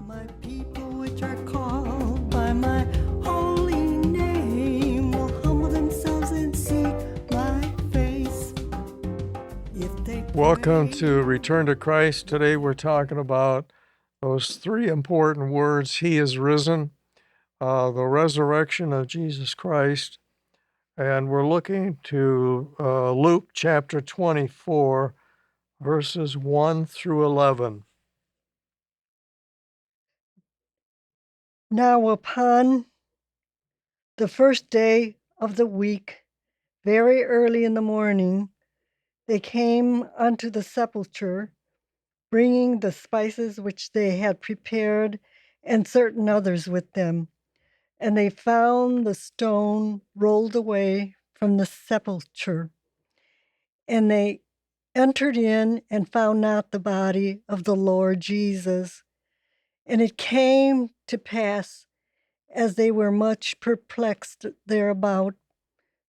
My people which are called by my holy name will humble themselves and seek my face. If they Welcome pray, to Return to Christ. Today we're talking about those three important words: He is risen, the resurrection of Jesus Christ, and we're looking to Luke chapter 24, verses 1 through 11. Now, upon the first day of the week, very early in the morning, they came unto the sepulchre, bringing the spices which they had prepared, and certain others with them. And they found the stone rolled away from the sepulchre. And they entered in and found not the body of the Lord Jesus. And it came to pass, as they were much perplexed thereabout,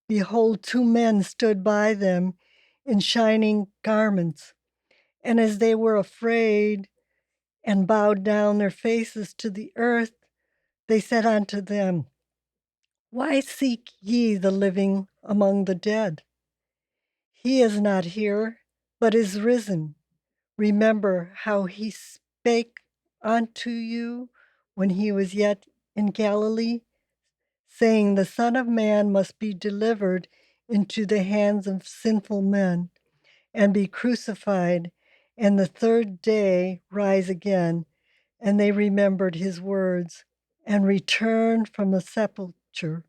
behold, two men stood by them in shining garments. And as they were afraid and bowed down their faces to the earth, they said unto them, Why seek ye the living among the dead? He is not here, but is risen. Remember how he spake unto you when he was yet in Galilee, saying, The Son of Man must be delivered into the hands of sinful men, and be crucified, and the third day rise again. And they remembered his words, and returned from the sepulchre,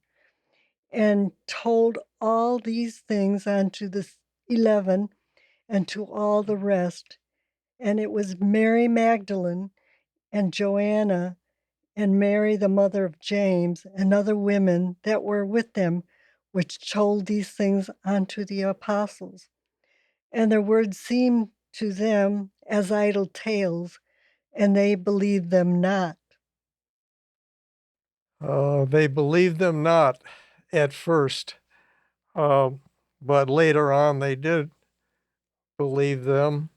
and told all these things unto the 11, and to all the rest. And it was Mary Magdalene, and Joanna, and Mary the mother of James, and other women that were with them, which told these things unto the apostles. And their words seemed to them as idle tales, and they believed them not. They believed them not at first, but later on they did believe them.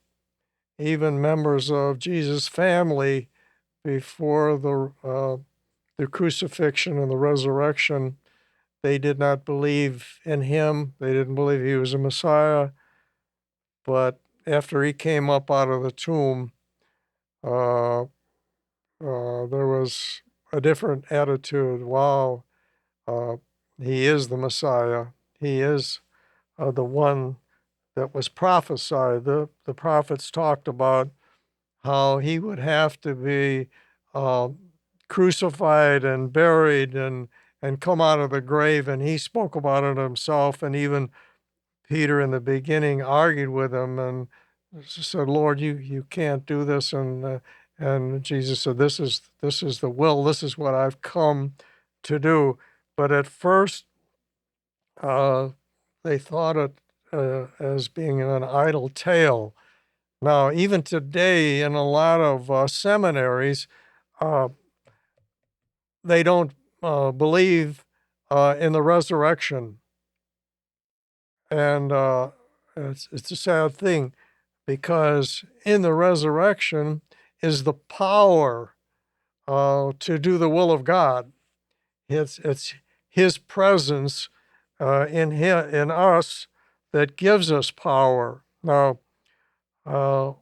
Even members of Jesus' family before the crucifixion and the resurrection, they did not believe in him. They didn't believe he was a Messiah. But after he came up out of the tomb, there was a different attitude. Wow, uh, he is the Messiah. He is the one that was prophesied. The prophets talked about how he would have to be uh, crucified and buried and come out of the grave. And he spoke about it himself. And even Peter in the beginning argued with him and said, Lord, you can't do this. And Jesus said, this is the will. This is what I've come to do. But at first, they thought it as being an idle tale. Now, even today, in a lot of seminaries, uh, they don't believe in the resurrection, and it's a sad thing because in the resurrection is the power to do the will of God. It's His presence in us that gives us power. Now, uh,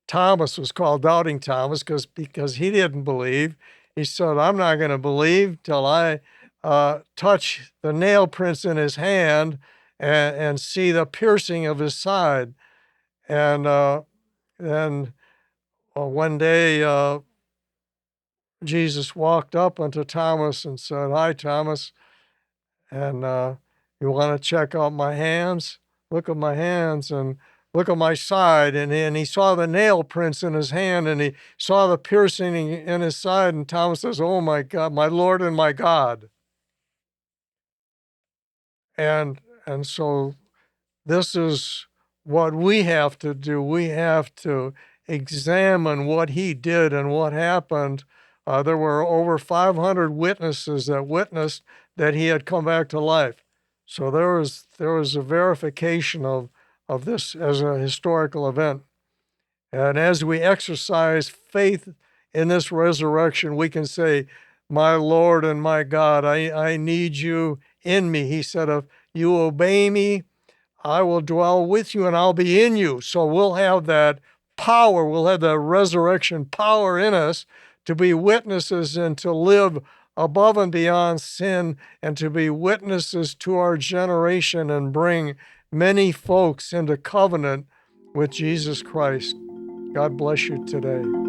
Thomas was called Doubting Thomas because he didn't believe. He said, I'm not going to believe till I touch the nail prints in his hand and see the piercing of his side. And then one day, Jesus walked up unto Thomas and said, Hi, Thomas, and you want to check out my hands? Look at my hands and look at my side. And he saw the nail prints in his hand and he saw the piercing in his side. And Thomas says, Oh my God, my Lord and my God. And so this is what we have to do. We have to examine what he did and what happened. There were over 500 witnesses that witnessed that he had come back to life. So there was a verification of this as a historical event. And as we exercise faith in this resurrection, we can say, my Lord and my God, I need you in me. He said, if you obey me, I will dwell with you and I'll be in you. So we'll have that power. We'll have the resurrection power in us to be witnesses and to live above and beyond sin and to be witnesses to our generation and bring many folks into covenant with Jesus Christ. God bless you today.